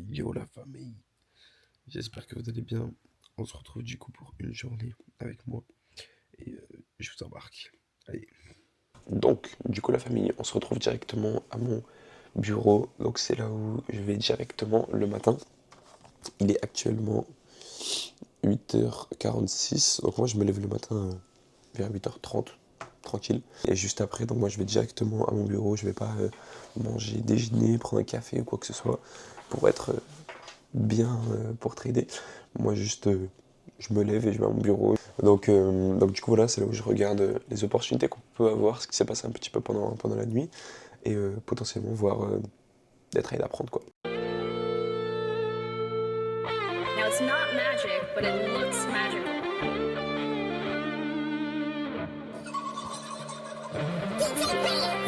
Yo la famille, j'espère que vous allez bien. On se retrouve du coup pour une journée avec moi et je vous embarque. Allez. Donc, du coup la famille, on se retrouve directement à mon bureau. Donc c'est là où je vais directement le matin. Il est actuellement 8h46. Donc moi je me lève le matin vers 8h30, tranquille. Et juste après, donc moi je vais directement à mon bureau. Je vais pas manger, déjeuner, prendre un café ou quoi que ce soit pour être bien pour trader. Moi juste je me lève et je vais à mon bureau. Donc du coup voilà, c'est là où je regarde les opportunités qu'on peut avoir, ce qui s'est passé un petit peu pendant la nuit, et potentiellement voir des trades à prendre quoi. Now it's not magic, but it looks magical.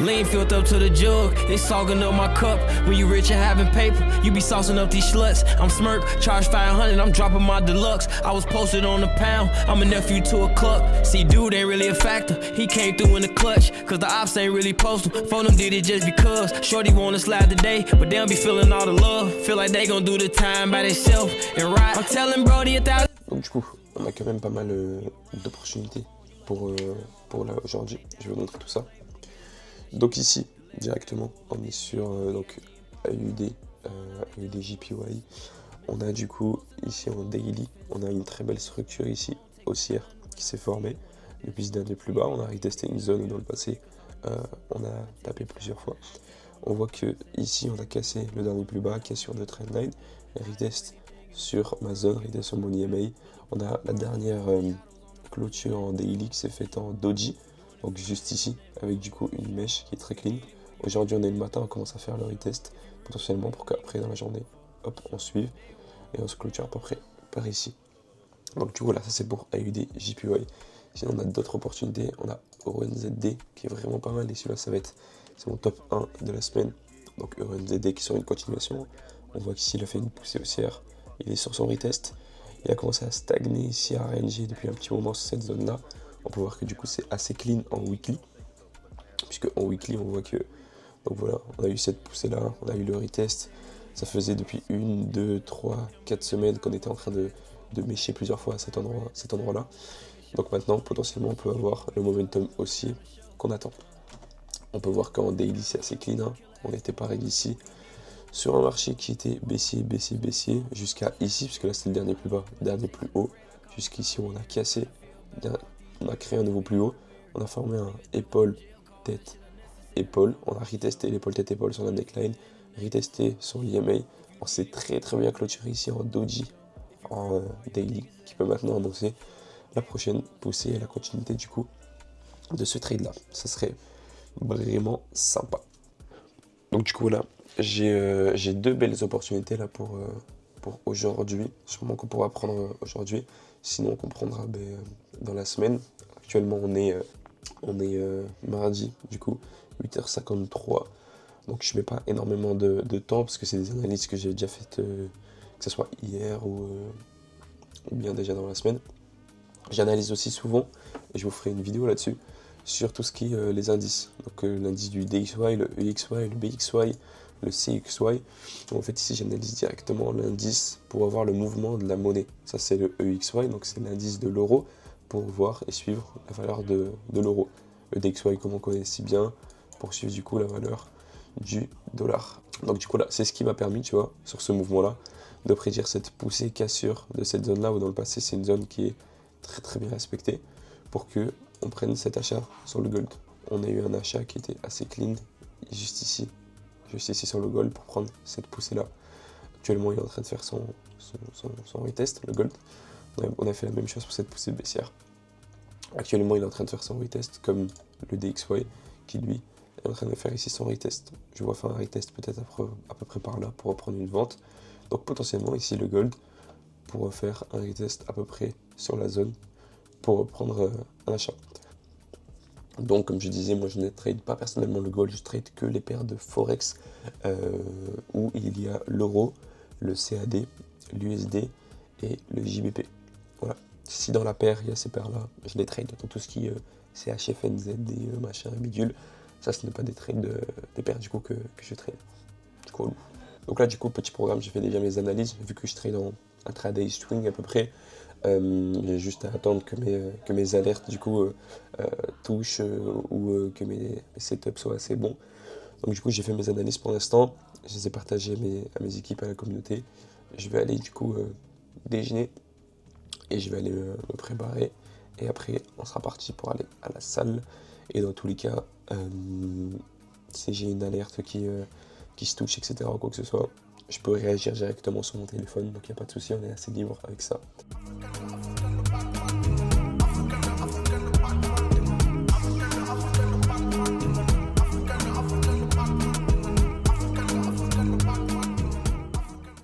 Lean filled up to the jug, they sogging up my cup. When you rich and having paper, you be saucing up these sluts. I'm smirk, charge 500, I'm dropping my deluxe. I was posted on the pound, I'm a nephew to a cluck. See, dude ain't really a factor, he came through in the clutch. Cause the ops ain't really postal, phone them did it just because. Shorty wanna slide today, but they don't be feeling all the love. Feel like they gon' do the time by themselves and ride. I'm telling Brody 1,000. Donc du coup, on a quand même pas mal d'opportunités pour là aujourd'hui. Je vais vous montrer tout ça. Donc ici, directement, on est sur donc AUD, AUD JPY. On a du coup, ici en daily, on a une très belle structure ici, haussière, qui s'est formée. Depuis ce dernier plus bas, on a retesté une zone où dans le passé, on a tapé plusieurs fois. On voit que ici, on a cassé le dernier plus bas, qui est sur le trendline, retest sur ma zone, retest sur mon EMA. On a la dernière clôture en daily qui s'est faite en doji, donc juste ici, avec du coup une mèche qui est très clean. Aujourd'hui, on est le matin, on commence à faire le retest, potentiellement pour qu'après, dans la journée, hop, on suive et on se clôture à peu près par ici. Donc du coup, là, ça c'est pour AUD JPY. Sinon, on a d'autres opportunités. On a EuroNZD qui est vraiment pas mal. Et celui-là, c'est mon top 1 de la semaine. Donc EuroNZD qui est sur une continuation. On voit qu'ici, il a fait une poussée haussière. Il est sur son retest. Il a commencé à stagner ici à RNG depuis un petit moment sur cette zone-là. On peut voir que du coup, c'est assez clean en weekly. Puisque en weekly, on voit que... Donc voilà, on a eu cette poussée-là. On a eu le retest. Ça faisait depuis 1, 2, 3, 4 semaines qu'on était en train de mécher plusieurs fois à cet endroit-là. Donc maintenant, potentiellement, on peut avoir le momentum aussi qu'on attend. On peut voir qu'en daily, c'est assez clean. Hein. On était pareil ici, sur un marché qui était baissier, baissier, baissier, jusqu'à ici, puisque là, c'est le dernier plus bas, dernier plus haut. Jusqu'ici, on a cassé, on a créé un nouveau plus haut. On a formé un épaule, tête, épaule. On a retesté l'épaule, tête, épaule sur la neckline, retesté sur l'EMA. On s'est très très bien clôturé ici en doji, en daily, qui peut maintenant annoncer la prochaine poussée et la continuité du coup de ce trade là. Ça serait vraiment sympa. Donc du coup là, j'ai deux belles opportunités là pour aujourd'hui. Sûrement qu'on pourra prendre aujourd'hui. Sinon qu'on prendra dans la semaine. Actuellement on est mardi du coup, 8h53. Donc je mets pas énormément de temps parce que c'est des analyses que j'ai déjà faites, que ce soit hier ou bien déjà dans la semaine. J'analyse aussi souvent, et je vous ferai une vidéo là-dessus, sur tout ce qui est les indices. Donc l'indice du DXY, le EXY, le BXY, le CXY. Donc, en fait ici j'analyse directement l'indice pour avoir le mouvement de la monnaie. Ça c'est le EXY, donc c'est l'indice de l'euro, pour voir et suivre la valeur de l'euro. Le DXY comme on connaît si bien, pour suivre du coup la valeur du dollar. Donc du coup là, c'est ce qui m'a permis, tu vois, sur ce mouvement-là, de prédire cette poussée cassure de cette zone-là, où dans le passé c'est une zone qui est très très bien respectée, pour que on prenne cet achat sur le gold. On a eu un achat qui était assez clean, juste ici sur le gold, pour prendre cette poussée là. Actuellement il est en train de faire son retest, le gold. On a fait la même chose pour cette poussée baissière. Actuellement il est en train de faire son retest, comme le DXY qui lui est en train de faire ici son retest. Je vois faire un retest peut-être à peu près par là pour reprendre une vente. Donc potentiellement ici le gold pour faire un retest à peu près sur la zone pour prendre un achat. Donc comme je disais, moi je ne trade pas personnellement le gold, je trade que les paires de forex où il y a l'euro, le CAD, l'USD et le JBP. Voilà. Si dans la paire il y a ces paires là, je les trade. Dans tout ce qui est CHFNZ, DE, machin, bidule, ça ce n'est pas des trades des paires du coup que je trade. Du coup, Donc là, du coup, petit programme, j'ai fait déjà mes analyses, vu que je trade en intraday swing à peu près. J'ai juste à attendre que mes alertes, du coup, touchent ou que mes setups soient assez bons. Donc du coup, j'ai fait mes analyses pour l'instant. Je les ai partagées à mes équipes, à la communauté. Je vais aller, du coup, déjeuner et je vais aller me préparer. Et après, on sera parti pour aller à la salle. Et dans tous les cas, si j'ai une alerte qui se touche, etc., ou quoi que ce soit, je peux réagir directement sur mon téléphone. Donc il n'y a pas de souci, on est assez libre avec ça.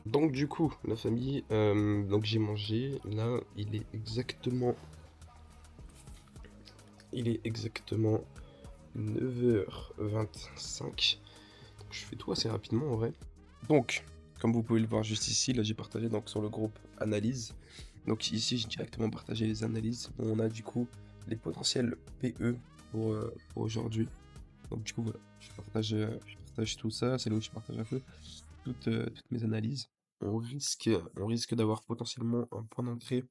Donc du coup, la famille, donc j'ai mangé. Là, il est exactement 9h25. Donc, je fais tout assez rapidement en vrai. Donc, comme vous pouvez le voir juste ici, là j'ai partagé donc sur le groupe analyse. Donc ici j'ai directement partagé les analyses. On a du coup les potentiels PE pour aujourd'hui. Donc du coup voilà, je partage tout ça. C'est là où je partage un peu toutes mes analyses. On risque d'avoir potentiellement un point d'entrée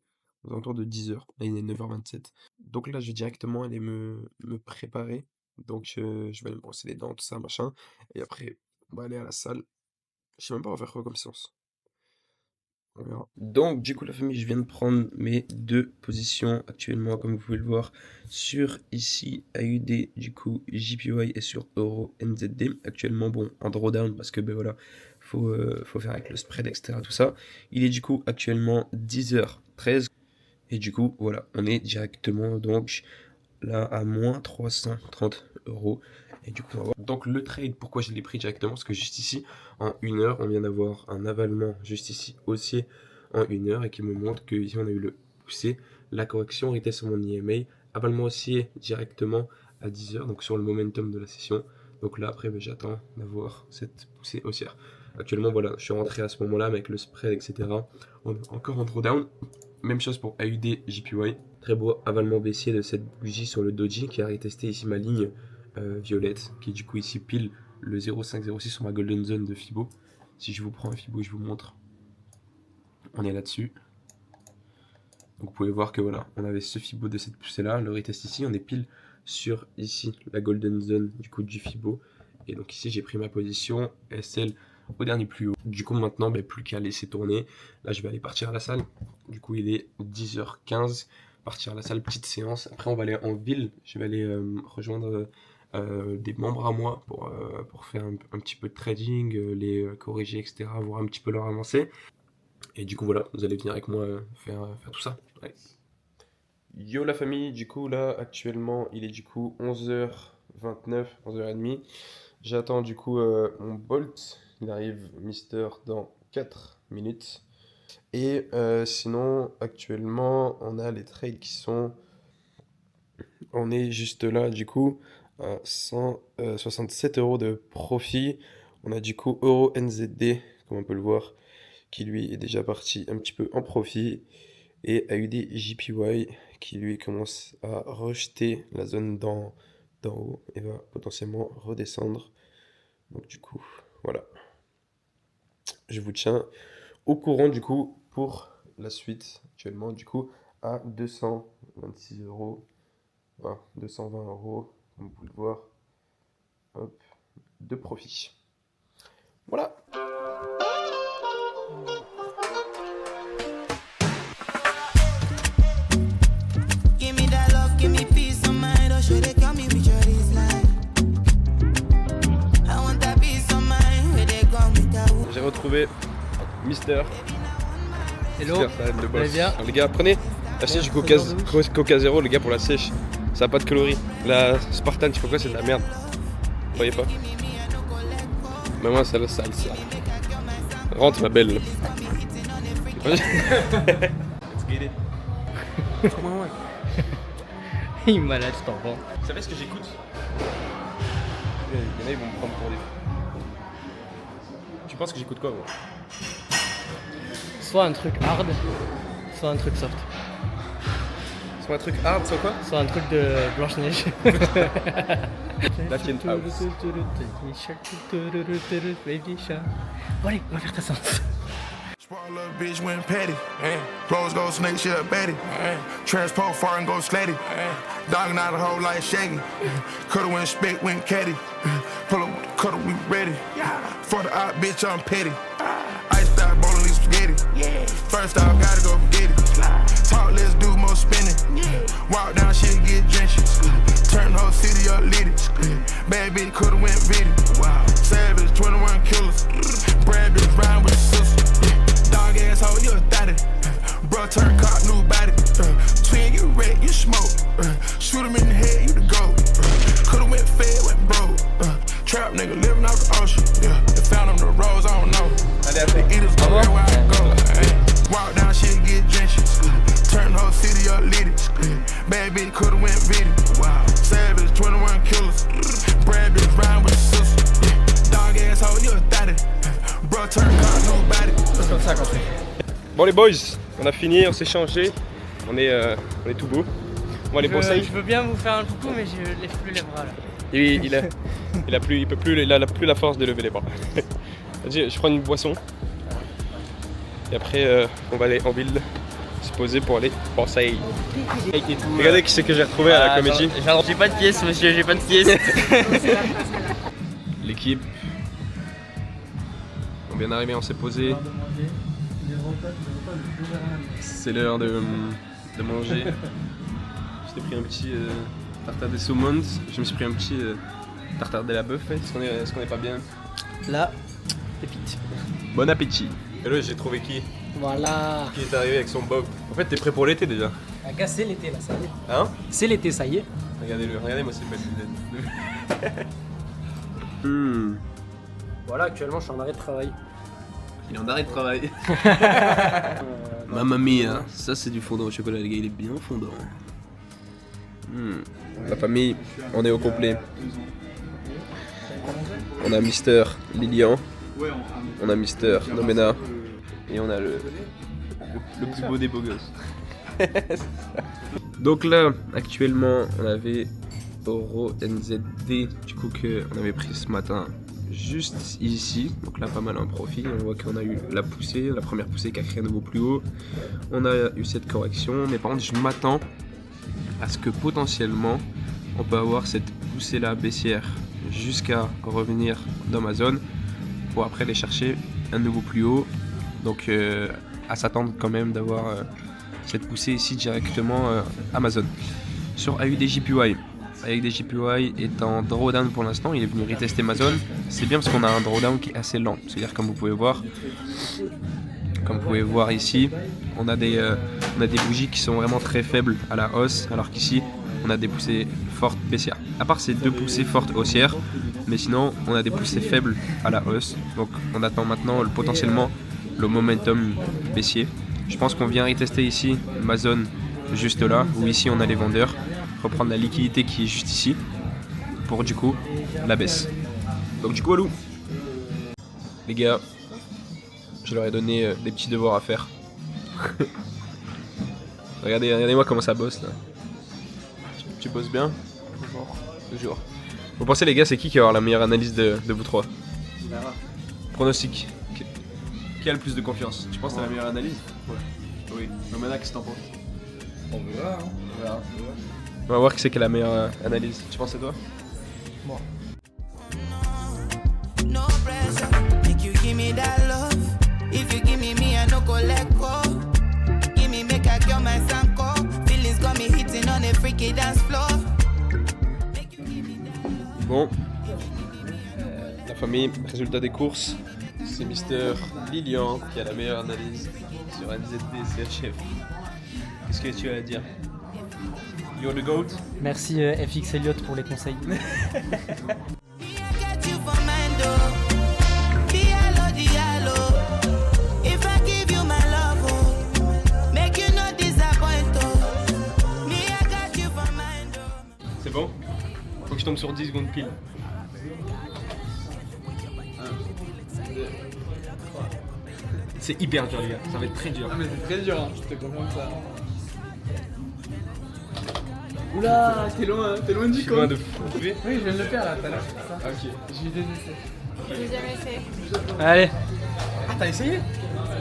aux alentours de 10h. Là, il est 9h27. Donc là, je vais directement aller me préparer. Donc, je vais aller me brosser les dents, tout ça, machin. Et après, on va aller à la salle. Je sais même pas on va faire quoi comme séance. On verra. Donc, du coup, la famille, je viens de prendre mes 2 positions actuellement, comme vous pouvez le voir, sur ici, AUD, du coup, JPY et sur Euro NZD. Actuellement, bon, en drawdown, parce que, ben voilà, faut faire avec le spread, etc., tout ça. Il est du coup actuellement 10h13. Et du coup, voilà, on est directement donc là à moins 330 €. Et du coup, on va voir. Donc le trade, pourquoi je l'ai pris directement? Parce que juste ici, en 1 heure, on vient d'avoir un avalement juste ici haussier en 1 heure et qui me montre que ici on a eu le poussé. La correction était sur mon EMA, avalement haussier directement à 10h, donc sur le momentum de la session. Donc là, après, j'attends d'avoir cette poussée haussière. Actuellement, voilà, je suis rentré à ce moment-là avec le spread, etc. On est encore en drawdown. Même chose pour AUD JPY. Très beau avalement baissier de cette bougie sur le doji qui a retesté ici ma ligne violette, qui est du coup ici pile le 0,506 sur ma golden zone de Fibo. Si je vous prends un Fibo, je vous montre. On est là-dessus. Donc vous pouvez voir que voilà, on avait ce Fibo de cette poussée-là, le retest ici, on est pile sur ici la golden zone du coup du Fibo. Et donc ici j'ai pris ma position SL au dernier plus haut. Du coup maintenant, plus qu'à laisser tourner. Là je vais aller partir à la salle. Du coup il est 10h15. Partir à la salle, petite séance. Après on va aller en ville. Je vais aller rejoindre des membres à moi pour faire un petit peu de trading, les corriger, etc. Voir un petit peu leur avancée. Et du coup voilà, vous allez venir avec moi faire tout ça. Ouais. Yo la famille, du coup là actuellement il est du coup 11h29, 11h30. J'attends du coup mon Bolt, il arrive Mister dans 4 minutes. Et sinon actuellement on a les trades qui sont... On est juste là du coup à 167 € de profit. On a du coup Euro NZD, comme on peut le voir, qui lui est déjà parti un petit peu en profit. Et AUD JPY qui lui commence à rejeter la zone d'en haut et va potentiellement redescendre. Donc du coup, voilà. Je vous tiens au courant du coup pour la suite actuellement du coup à 226 €, enfin, 220 €, comme vous pouvez le voir, hop, de profit. Voilà. J'ai retrouvé Mister. Hello, le boss. bien. Alors, les gars, prenez, achetez du Coca Zéro, les gars, pour la sèche. Ça a pas de calories. La Spartan, tu sais quoi, c'est de la merde. Vous voyez pas? Mais moi, c'est la salsa. Rentre, ma belle. Let's get it. Il est malade, je t'en rends. Vous savez ce que j'écoute? Il y en a, ils vont me prendre pour des... Tu penses que j'écoute quoi, moi? Soit un truc hard, soit un truc soft. Soit un truc hard, soit quoi? Soit un truc de Blanche-Neige. La tienne house. Allez, on va faire ta séance. Spoil little bitch went petty. Clothes go snake shit Betty. Transport far and go slatty. Dogging out a hole like Shaggy. Cutter went spit, went caddy. Pull up with the cutter, we ready. For the out bitch, I'm petty. Ice style bowling these spaghetti. First off, gotta go get it. Talk, let's do more spinning. Walk down shit, get drenched. Turn the whole city up, lit it. Bad bitch coulda went video. Savage, 21 killers. Brad bitch rhyme with the sister. Dog ass hoe, you a thotty. Bro, turn cop, new body. Twin, you wreck, you smoke. Shoot him in the head, you the goat. Coulda went fed, went broke. Trap nigga living off the ocean. Yeah, they found him the rose, I don't know. They eaters go everywhere I go. Walk down shit, get drenched. Turn the whole city up, lit it. Bad bitch coulda went video. Savage, 21 killers. Brad bitch rhyme with the sister. Dog ass hoe, you a thotty. Bro, turn cop, new body. C'est comme ça qu'on fait. Bon les boys, on a fini, on s'est changé. On est tout beau. On va aller bosser. Je veux bien vous faire un coucou, mais je lève plus les bras là. Et il a plus la force de lever les bras. Vas-y, je prends une boisson. Et après, on va aller en ville se poser pour aller penser. Regardez qui c'est que j'ai retrouvé à la comédie. J'ai pas de pièces, monsieur, j'ai pas de pièces. L'équipe. On vient d'arriver, on s'est posé. C'est l'heure de manger. Je t'ai pris un petit tartare des saumons. Je me suis pris un petit tartare de la bœuf. Est-ce qu'on est pas bien? Là, pépite. Bon appétit. Et là, j'ai trouvé qui? Voilà. Qui est arrivé avec son bob. En fait, t'es prêt pour l'été déjà? Ah, gars, c'est l'été là, ça y est. Hein? C'est l'été, ça y est. Regardez-le, regardez-moi ces belles lunettes. Voilà, actuellement, je suis en arrêt de travail. Il est en arrêt de travail. Mamma mia, ça c'est du fondant au chocolat, les gars, il est bien fondant. La famille, on est au complet. On a Mister Lilian, on a Mister Nomena et on a le plus beau des beaux gosses. Donc là, actuellement, on avait Oro NZD, du coup qu'on avait pris ce matin juste ici, donc là pas mal en profit. On voit qu'on a eu la poussée, la première poussée qui a créé un nouveau plus haut. On a eu cette correction, mais par contre je m'attends à ce que potentiellement on peut avoir cette poussée là baissière jusqu'à revenir dans ma zone pour après aller chercher un nouveau plus haut. Donc à s'attendre quand même d'avoir cette poussée ici directement à ma zone. Sur AUDJPY, avec des JPY est en drawdown pour l'instant, il est venu retester ma zone. C'est bien parce qu'on a un drawdown qui est assez lent. C'est-à-dire comme vous pouvez voir ici, on a des bougies qui sont vraiment très faibles à la hausse, alors qu'ici on a des poussées fortes baissières. À part ces deux poussées fortes haussières, mais sinon on a des poussées faibles à la hausse. Donc on attend maintenant potentiellement le momentum baissier. Je pense qu'on vient retester ici ma zone juste là, où ici on a les vendeurs. Reprendre la liquidité qui est juste ici pour du coup la baisse. Donc du coup allô les gars, je leur ai donné des petits devoirs à faire. Regardez-moi comment ça bosse là. Tu bosses bien? Toujours. Vous pensez les gars, c'est qui va avoir la meilleure analyse de vous trois? Pronostic. Qui a le plus de confiance? Tu penses que t'as la meilleure analyse? Ouais. Oui. Nomena, qu'est-ce que t'en penses? On verra, hein. On verra. On va voir qui c'est qui a la meilleure analyse. Tu penses à toi? Moi. No pressure, make you give me that love. If you give me, I no go let go. Give me, make I kill my sanko. Feelings got me hitting on a freaky dance floor. Bon. La famille, résultat des courses. C'est Mister Lilian qui a la meilleure analyse sur NZD CHF. Qu'est-ce que tu as à dire? You're the GOAT. Merci FX Elliott pour les conseils. C'est bon? Faut que je tombe sur 10 secondes pile. 1, 2, 3. C'est hyper dur les gars, ça va être très dur. Ah mais c'est très dur, hein. Je te confirme ça. Oula, t'es loin du Loin compte. de fou. Oui, je viens de le faire là tout à l'heure. Ah, ok. J'ai eu des essais. Allez. Ah, t'as essayé?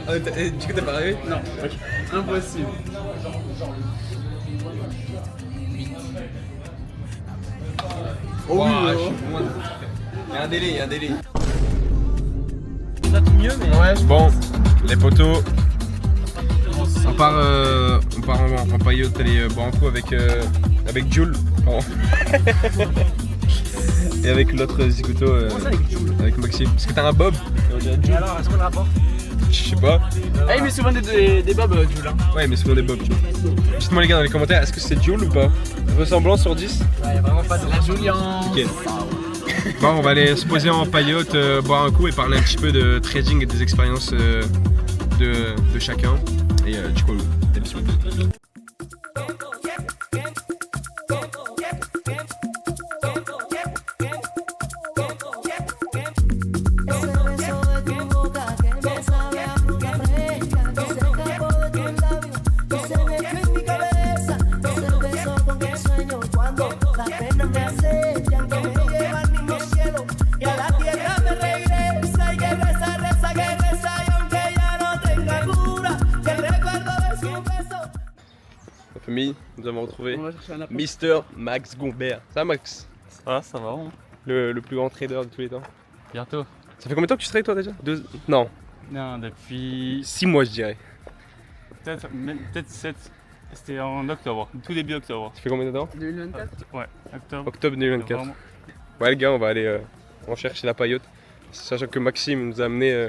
Ah, du coup, t'as pas rêvé? Non, impossible. Oh oui, Je suis loin de fou. Il y a un délai. Ça tout mieux, mais. Ouais, bon, les potos. On part en paillote aller boire un coup avec Jules. Pardon. Et avec l'autre Zikuto. Avec Maxime. Parce que t'as un bob. Et alors, est-ce qu'on le rapporte? Je sais pas. Ah, il met souvent des bobs, Jules. Ouais, mais souvent des bobs, tu vois. Dites-moi les gars dans les commentaires, est-ce que c'est Jules ou pas? Ressemblance sur 10? Ouais, y a vraiment pas de La Julian. Ok. Bon, on va aller se poser en paillote, boire un coup et parler un petit peu de trading et des expériences de chacun. Et du coup, des bisous. La famille, nous avons retrouvé On va chercher un appart. Mister Max Gombert. Ça va Max? Ah, ça va. Le plus grand trader de tous les temps. Bientôt. Ça fait combien de temps que tu trades toi déjà? Non, Non, depuis 6 mois je dirais. peut-être 7. C'était en octobre, tout début octobre. Ça fait combien de temps? 2024. Ouais, octobre. Octobre 2024. Vraiment. Ouais les gars, on va aller en chercher la paillote. Sachant que Maxime nous a amené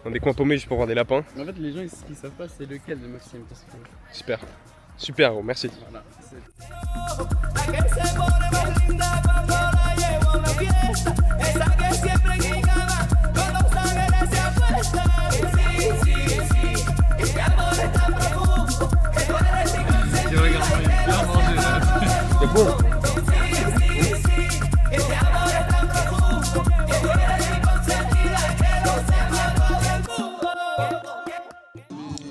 dans des coins paumés juste pour voir des lapins. En fait, les gens ils savent pas c'est lequel de Maxime. Parce que... Super. Super gros, merci. Voilà. La que se pone más linda cuando la llevo a una fiesta. Esa que siempre llegaba con los ángeles se acuesta. Sí, sí, sí. Este amor es tan profundo que tú eres mi consentida. C'est bon. Sí, sí, sí. Este amor es tan profundo que tú eres mi consentida. Que lo sepa todo el mundo.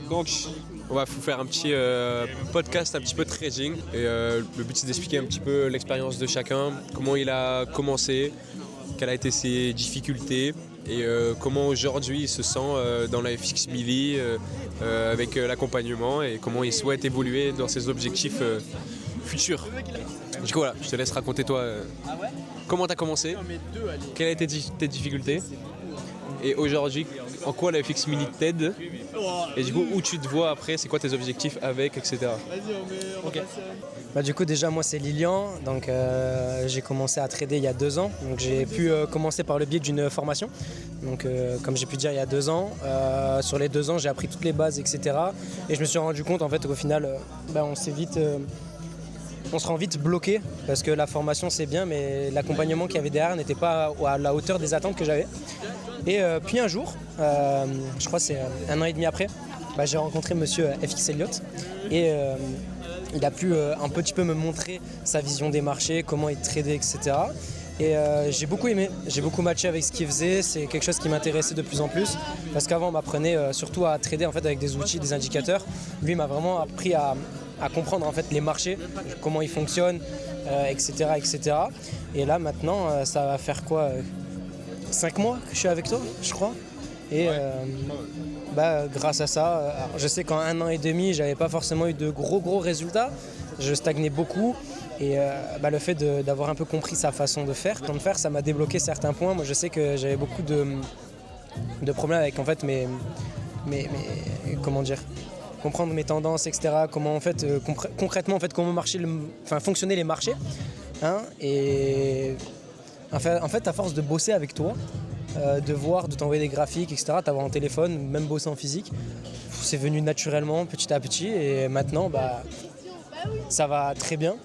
Donc, on va vous faire un petit podcast un petit peu trading et le but c'est d'expliquer un petit peu l'expérience de chacun, comment il a commencé, quelles ont été ses difficultés et comment aujourd'hui il se sent dans la FX Milli avec l'accompagnement et comment il souhaite évoluer dans ses objectifs futurs. Du coup voilà, je te laisse raconter toi comment tu as commencé, quelles ont été tes difficultés et aujourd'hui en quoi la FX Milli t'aide et du coup où tu te vois après, c'est quoi tes objectifs avec, etc. Ok. Bah, du coup déjà moi c'est Lilian, donc j'ai commencé à trader il y a 2 ans, donc j'ai pu commencer par le biais d'une formation, donc comme j'ai pu dire il y a 2 ans, sur les 2 ans j'ai appris toutes les bases etc. Et je me suis rendu compte en fait qu'au final on se rend vite bloqué parce que la formation c'est bien mais l'accompagnement qu'il y avait derrière n'était pas à la hauteur des attentes que j'avais. Et puis un jour, je crois que c'est 1 an et demi après, j'ai rencontré monsieur FX Elliott et il a pu un petit peu me montrer sa vision des marchés, comment il tradait, etc. Et j'ai beaucoup aimé, j'ai beaucoup matché avec ce qu'il faisait, c'est quelque chose qui m'intéressait de plus en plus parce qu'avant on m'apprenait surtout à trader en fait, avec des outils, des indicateurs. Lui m'a vraiment appris à comprendre en fait, les marchés, comment ils fonctionnent, etc., etc. Et là maintenant, ça va faire quoi 5 mois que je suis avec toi, je crois. Et grâce à ça, je sais qu'en 1 an et demi, j'avais pas forcément eu de gros résultats. Je stagnais beaucoup. Et le fait d'avoir un peu compris sa façon de faire, ça m'a débloqué certains points. Moi, je sais que j'avais beaucoup de problèmes avec en fait comment dire, comprendre mes tendances, etc. Comment en fait concrètement en fait comment fonctionnaient les marchés. Et en fait, à force de bosser avec toi, de t'envoyer des graphiques, etc., t'avoir un téléphone, même bosser en physique, c'est venu naturellement, petit à petit, et maintenant, ça va très bien.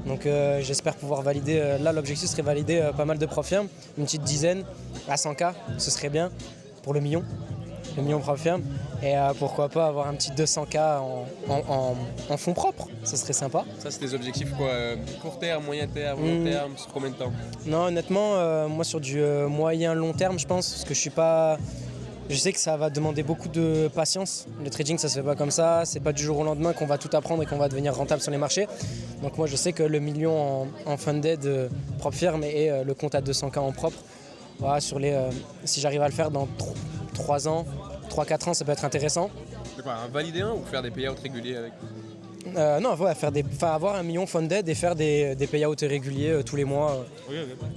Donc j'espère pouvoir valider, là l'objectif serait valider pas mal de prop firm, une petite dizaine à 100K, ce serait bien pour le million prop firm, et pourquoi pas avoir un petit 200K en fonds propres, ça serait sympa. Ça c'est tes objectifs quoi, court terme, moyen terme, long terme, sur combien de temps? Non honnêtement, moi sur du moyen long terme je pense, parce que je suis pas Je sais que ça va demander beaucoup de patience. Le trading, ça se fait pas comme ça. C'est pas du jour au lendemain qu'on va tout apprendre et qu'on va devenir rentable sur les marchés. Donc moi, je sais que le million en funded propre firme et le compte à 200K en propre, voilà, si j'arrive à le faire dans 3 ans, 3-4 ans, ça peut être intéressant. C'est quoi, un valider un ou faire des payouts réguliers avec? Non, ouais, avoir 1 million funded et faire des payouts réguliers tous les mois,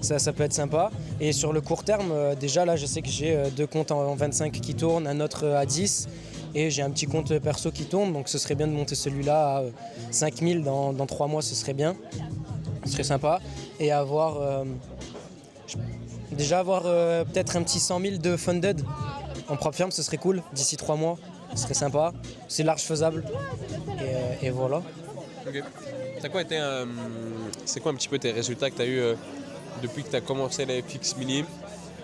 ça peut être sympa. Et sur le court terme, déjà là, je sais que j'ai 2 comptes en 25 qui tournent, un autre à 10 et j'ai un petit compte perso qui tourne, donc ce serait bien de monter celui-là à 5000 dans 3 mois, ce serait bien, ce serait sympa. Et avoir peut-être un petit 100 000 de funded en propre firme, ce serait cool, d'ici 3 mois, ce serait sympa, c'est large faisable. Et voilà. Ok. C'est quoi un petit peu tes résultats que tu as eu depuis que tu as commencé la FX Mini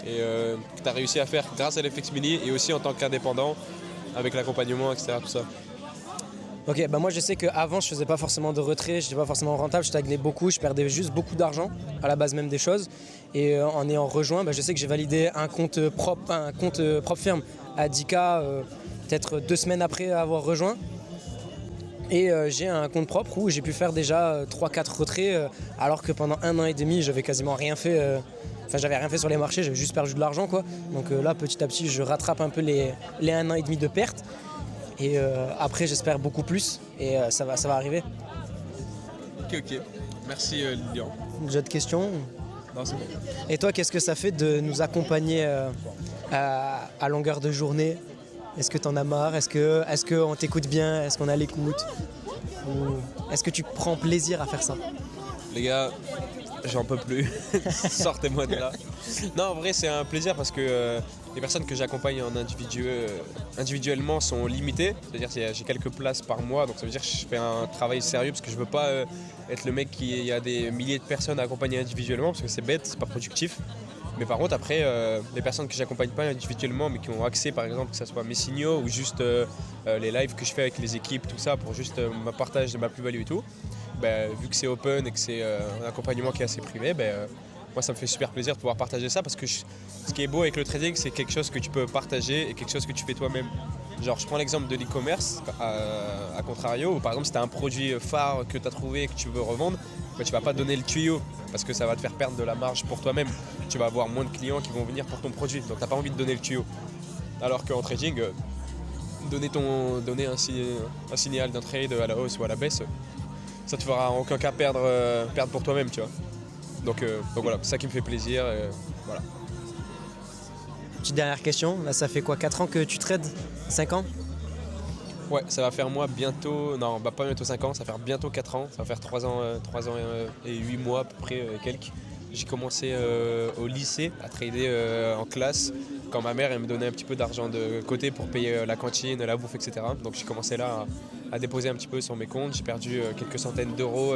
et que tu as réussi à faire grâce à la FX Mini et aussi en tant qu'indépendant avec l'accompagnement, etc. Tout ça. Ok, moi je sais qu'avant je faisais pas forcément de retrait, je n'étais pas forcément rentable, je stagnais beaucoup, je perdais juste beaucoup d'argent à la base même des choses. Et en ayant rejoint, je sais que j'ai validé un compte propre firme à 10K peut-être 2 semaines après avoir rejoint. Et j'ai un compte propre où j'ai pu faire déjà 3-4 retraits alors que pendant 1 an et demi j'avais quasiment rien fait. J'avais rien fait sur les marchés, j'avais juste perdu de l'argent quoi. Donc là petit à petit je rattrape un peu les 1 an et demi de pertes. Et après j'espère beaucoup plus et ça va arriver. Ok. Merci Lilian. D'autres questions? Non, c'est bon. Et toi, qu'est-ce que ça fait de nous accompagner à longueur de journée? Est-ce que t'en as marre? Est-ce qu'on t'écoute bien? Est-ce qu'on a l'écoute? Ou est-ce que tu prends plaisir à faire ça? Les gars, j'en peux plus. Sortez-moi de là. Non, en vrai, c'est un plaisir parce que les personnes que j'accompagne en individuellement sont limitées. C'est-à-dire que j'ai quelques places par mois, donc ça veut dire que je fais un travail sérieux parce que je veux pas être le mec qui a des milliers de personnes à accompagner individuellement parce que c'est bête, c'est pas productif. Mais par contre, après, les personnes que j'accompagne pas individuellement, mais qui ont accès, par exemple, que ce soit mes signaux ou juste les lives que je fais avec les équipes, tout ça, pour juste ma partage de ma plus-value et tout, vu que c'est open et que c'est un accompagnement qui est assez privé, moi, ça me fait super plaisir de pouvoir partager ça parce que ce qui est beau avec le trading, c'est quelque chose que tu peux partager et quelque chose que tu fais toi-même. Genre, je prends l'exemple de l'e-commerce, à contrario, où par exemple, si tu as un produit phare que tu as trouvé et que tu veux revendre, tu vas pas donner le tuyau parce que ça va te faire perdre de la marge pour toi-même. Tu vas avoir moins de clients qui vont venir pour ton produit, donc tu n'as pas envie de donner le tuyau. Alors qu'en trading, donner un signal d'un trade à la hausse ou à la baisse, ça te fera en aucun cas perdre pour toi-même, tu vois. Donc voilà, c'est ça qui me fait plaisir. Voilà. Petite dernière question, là ça fait quoi, 4 ans que tu trades? 5 ans? Ouais, ça va faire moi bientôt, non pas bientôt 5 ans, ça va faire bientôt 4 ans, ça va faire 3 ans et 8 mois à peu près, quelques. J'ai commencé au lycée à trader en classe quand ma mère elle me donnait un petit peu d'argent de côté pour payer la cantine, la bouffe, etc. Donc j'ai commencé là à déposer un petit peu sur mes comptes, j'ai perdu quelques centaines d'euros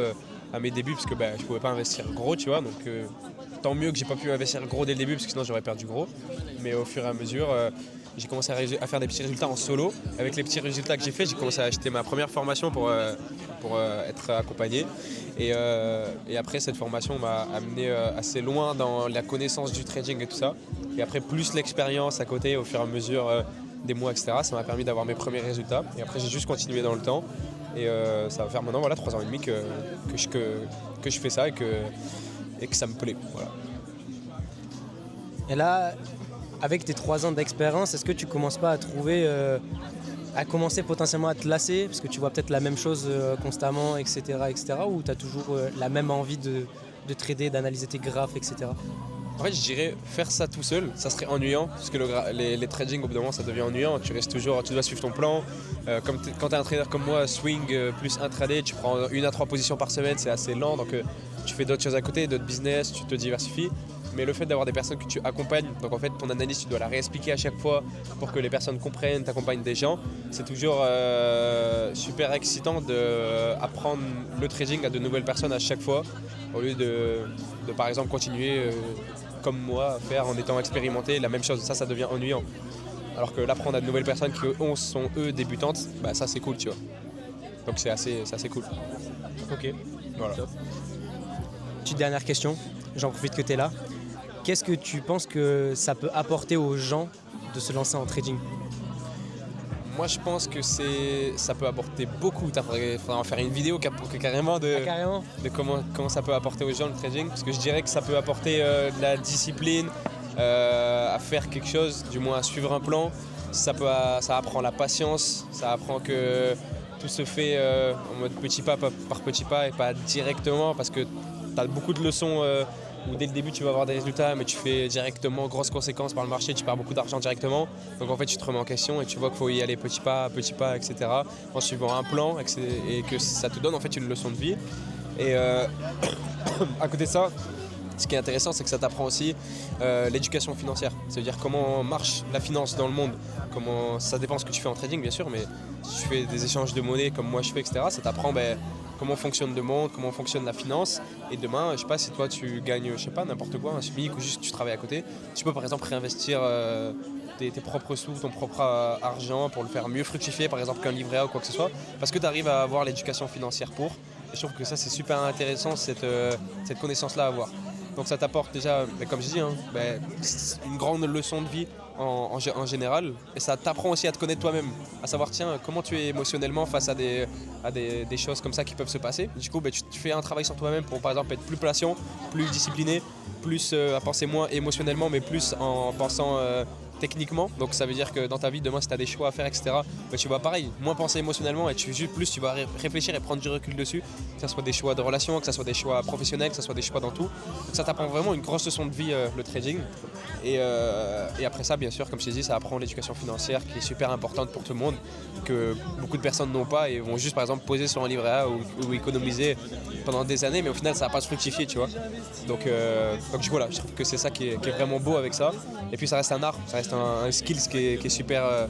à mes débuts parce que je pouvais pas investir gros, tu vois, donc tant mieux que j'ai pas pu investir gros dès le début parce que sinon j'aurais perdu gros, mais au fur et à mesure j'ai commencé à faire des petits résultats en solo. Avec les petits résultats que j'ai fait, j'ai commencé à acheter ma première formation pour être accompagné. Et après, cette formation m'a amené assez loin dans la connaissance du trading et tout ça. Et après, plus l'expérience à côté, au fur et à mesure des mois, etc., ça m'a permis d'avoir mes premiers résultats. Et après, j'ai juste continué dans le temps. Et ça va faire maintenant 3 ans et demi que je fais ça et que ça me plaît. Voilà. Et là, avec tes 3 ans d'expérience, est-ce que tu commences pas à commencer potentiellement à te lasser parce que tu vois peut-être la même chose constamment, etc., ou tu as toujours la même envie de trader, d'analyser tes graphes, etc. En fait, je dirais faire ça tout seul, ça serait ennuyant parce que les trading au bout d'un moment ça devient ennuyant. Tu dois suivre ton plan. Quand tu es un trader comme moi, swing plus intraday, tu prends 1 à 3 positions par semaine, c'est assez lent, donc tu fais d'autres choses à côté, d'autres business, tu te diversifies. Mais le fait d'avoir des personnes que tu accompagnes, donc en fait ton analyse tu dois la réexpliquer à chaque fois pour que les personnes comprennent, t'accompagnes des gens, c'est toujours super excitant d'apprendre le trading à de nouvelles personnes à chaque fois, au lieu de par exemple continuer comme moi à faire en étant expérimenté la même chose, ça devient ennuyant. Alors que l'apprendre à de nouvelles personnes qui sont eux débutantes, ça c'est cool, tu vois. Donc c'est assez cool. Ok, voilà. Top. Petite dernière question, j'en profite que tu es là. Qu'est-ce que tu penses que ça peut apporter aux gens de se lancer en trading? Moi je pense que ça peut apporter beaucoup. Il faudra en faire une vidéo carrément de comment ça peut apporter aux gens le trading. Parce que je dirais que ça peut apporter de la discipline, à faire quelque chose, du moins à suivre un plan. Ça apprend la patience, ça apprend que tout se fait en mode petit pas par petit pas et pas directement, parce que tu as beaucoup de leçons où dès le début tu vas avoir des résultats mais tu fais directement grosses conséquences par le marché, tu perds beaucoup d'argent directement. Donc en fait tu te remets en question et tu vois qu'il faut y aller petit pas, etc. en suivant un plan et que ça te donne en fait une leçon de vie. Et à côté de ça, ce qui est intéressant, c'est que ça t'apprend aussi l'éducation financière. C'est-à-dire comment marche la finance dans le monde. Ça dépend de ce que tu fais en trading, bien sûr, mais si tu fais des échanges de monnaie comme moi je fais, etc., ça t'apprend comment fonctionne le monde, comment fonctionne la finance. Et demain, je sais pas, si toi tu gagnes, je sais pas, n'importe quoi, un SMIC ou juste tu travailles à côté, tu peux par exemple réinvestir tes propres sous, ton propre argent pour le faire mieux fructifier, par exemple qu'un livret A ou quoi que ce soit, parce que tu arrives à avoir l'éducation financière pour. Et je trouve que ça c'est super intéressant, cette connaissance-là à avoir. Donc ça t'apporte déjà, comme je dis, une grande leçon de vie en général. Et ça t'apprend aussi à te connaître toi-même, à savoir tiens, comment tu es émotionnellement face à des choses comme ça qui peuvent se passer. Du coup, tu fais un travail sur toi-même pour par exemple être plus patient, plus discipliné, plus à penser moins émotionnellement mais plus en pensant techniquement. Donc ça veut dire que dans ta vie demain si tu as des choix à faire, etc., tu vas pareil, moins penser émotionnellement et tu vas réfléchir et prendre du recul dessus, que ce soit des choix de relations, que ce soit des choix professionnels, que ce soit des choix dans tout. Donc ça t'apprend vraiment une grosse leçon de vie, le trading. Et après ça, bien sûr, comme je t'ai dit, ça apprend l'éducation financière qui est super importante pour tout le monde, que beaucoup de personnes n'ont pas et vont juste par exemple poser sur un livret A ou économiser pendant des années, mais au final ça va pas se fructifier, tu vois. Donc voilà, je trouve que c'est ça qui est vraiment beau avec ça. Et puis ça reste un art, ça reste un skill qui est super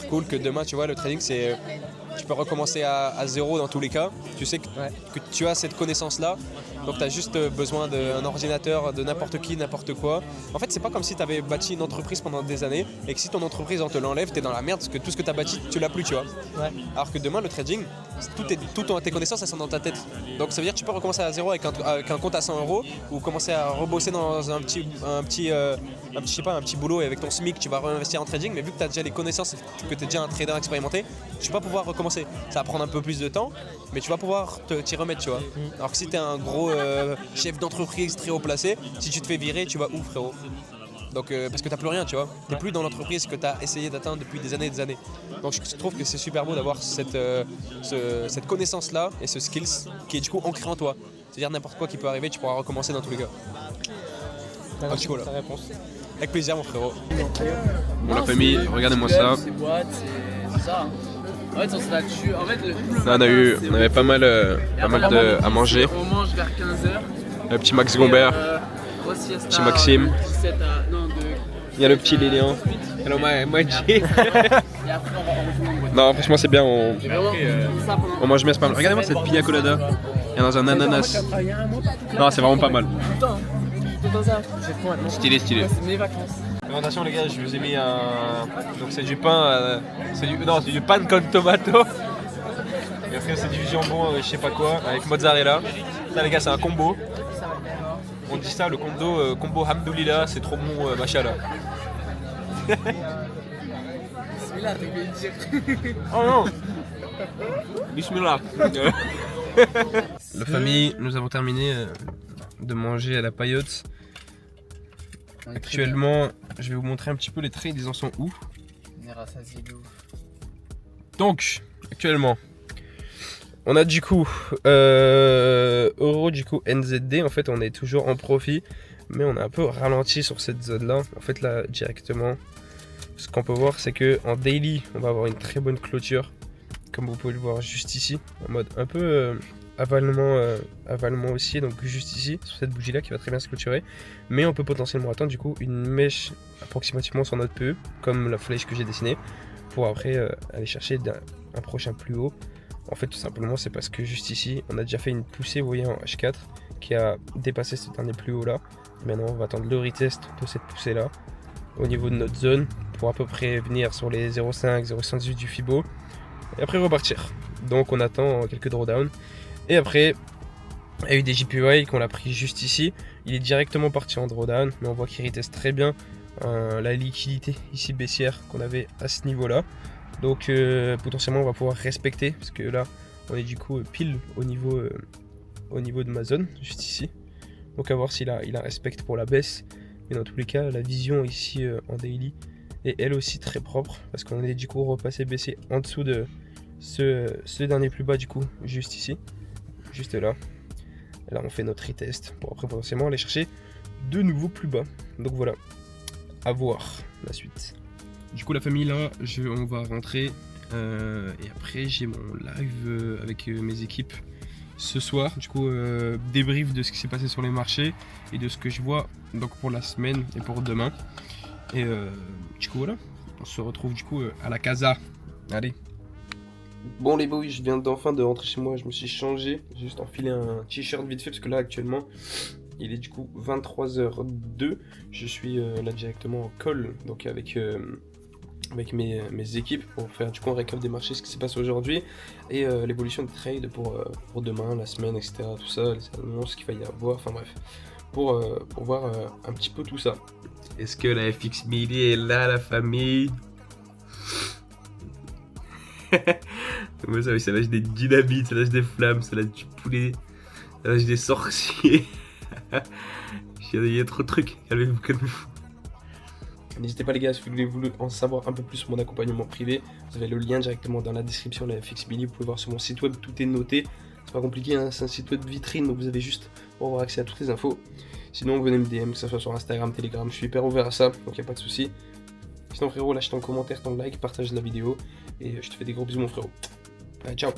cool, que demain, tu vois, le trading, tu peux recommencer à zéro dans tous les cas. Tu sais que tu as cette connaissance-là, donc tu as juste besoin d'un ordinateur, de n'importe qui, n'importe quoi. En fait, c'est pas comme si tu avais bâti une entreprise pendant des années et que si ton entreprise, on te l'enlève, tu es dans la merde parce que tout ce que tu as bâti, tu l'as plus, tu vois. Ouais. Alors que demain, le trading, tes connaissances, elles sont dans ta tête. Donc ça veut dire que tu peux recommencer à zéro avec un compte à 100 € ou commencer à rebosser dans un petit boulot et avec ton SMIC, tu vas réinvestir en trading, mais vu que tu as déjà les connaissances et que tu es déjà un trader expérimenté, tu vas pouvoir recommencer. Ça va prendre un peu plus de temps, mais tu vas pouvoir t'y remettre, tu vois. Alors que si tu es un gros chef d'entreprise très haut placé, si tu te fais virer, tu vas où, frérot? Donc, parce que tu n'as plus rien, tu vois. Tu n'es plus dans l'entreprise que tu as essayé d'atteindre depuis des années et des années. Donc je trouve que c'est super beau d'avoir cette connaissance-là et ce skills qui est du coup ancré en toi. C'est-à-dire n'importe quoi qui peut arriver, tu pourras recommencer dans tous les cas. Merci pour ta réponse. Avec plaisir, mon frérot. Bon, la famille, regardez-moi ça. C'est boîte, c'est ça. En fait, son statut. En fait, là, on avait pas mal à manger. On mange vers 15h. Le petit Max Gombert, petit Maxime. Il y a le petit Lilian. Hello, my G. Non, franchement, c'est bien. On mange bien, c'est pas mal. Regardez-moi cette pina colada. Il y a dans un ananas. Non, c'est vraiment pas mal. Stylé. C'est mes vacances. Présentation, les gars, je vous ai mis donc c'est du pain, c'est du pan con tomato. Et après c'est du jambon, je sais pas quoi, avec mozzarella. Ça, les gars, c'est un combo. On dit ça, le combo hamdoulillah, c'est trop bon, machallah. Bismillah, t'as oublié de dire. Oh non. Bismillah. La famille, nous avons terminé de manger à la paillote. Actuellement, je vais vous montrer un petit peu les trades, ils en sont où. Donc, actuellement, on a du coup euro, du coup NZD. En fait, on est toujours en profit, mais on a un peu ralenti sur cette zone-là. En fait, là, directement, ce qu'on peut voir, c'est que en daily, on va avoir une très bonne clôture, comme vous pouvez le voir juste ici, en mode un peu avalement aussi, donc juste ici sur cette bougie là qui va très bien se clôturer, mais on peut potentiellement attendre du coup une mèche approximativement sur notre PE comme la flèche que j'ai dessinée pour après aller chercher un prochain plus haut. En fait, tout simplement, c'est parce que juste ici on a déjà fait une poussée, vous voyez, en H4 qui a dépassé ce dernier plus haut là. Maintenant on va attendre le retest de cette poussée là au niveau de notre zone pour à peu près venir sur les 0,5 0,118 du Fibo et après repartir. Donc on attend quelques drawdowns. Et après, il y a eu des JPY qu'on a pris juste ici. Il est directement parti en drawdown, mais on voit qu'il reteste très bien la liquidité ici baissière qu'on avait à ce niveau-là. Donc potentiellement on va pouvoir respecter, parce que là on est du coup pile au niveau de ma zone, juste ici. Donc à voir s'il a respecte pour la baisse. Mais dans tous les cas, la vision ici en daily est elle aussi très propre, parce qu'on est du coup repassé baissé en dessous de ce dernier plus bas du coup, juste ici, juste là. Et là on fait notre retest pour après potentiellement aller chercher de nouveaux plus bas. Donc voilà, à voir la suite. Du coup la famille là, on va rentrer et après j'ai mon live avec mes équipes ce soir. Du coup débrief de ce qui s'est passé sur les marchés et de ce que je vois donc pour la semaine et pour demain. Et du coup voilà, on se retrouve du coup à la casa. Allez. Bon les boys, je viens d'enfin de rentrer chez moi, je me suis changé, j'ai juste enfilé un t-shirt vite fait parce que là actuellement il est du coup 23h02, je suis là directement en call, donc avec mes équipes pour faire du coup un récap des marchés, ce qui s'est passé aujourd'hui et l'évolution des trades pour demain, la semaine, etc. Tout ça, les annonces qu'il va y avoir, enfin bref, pour voir un petit peu tout ça. Est-ce que la FX Milli est là, la famille? Moi ça, ça lâche des dynamites, ça lâche des flammes, ça lâche du poulet, ça lâche des sorciers. Il y a trop de trucs, calmez-vous, calmez-vous. N'hésitez pas les gars, si vous voulez en savoir un peu plus sur mon accompagnement privé, vous avez le lien directement dans la description de la FX Milli, vous pouvez voir sur mon site web, tout est noté. C'est pas compliqué, hein, c'est un site web vitrine, donc vous avez juste pour avoir accès à toutes les infos. Sinon venez me DM, que ce soit sur Instagram, Telegram, je suis hyper ouvert à ça, donc il n'y a pas de souci. Sinon frérot, lâche ton commentaire, ton like, partage la vidéo, et je te fais des gros bisous mon frérot. Allez, ciao.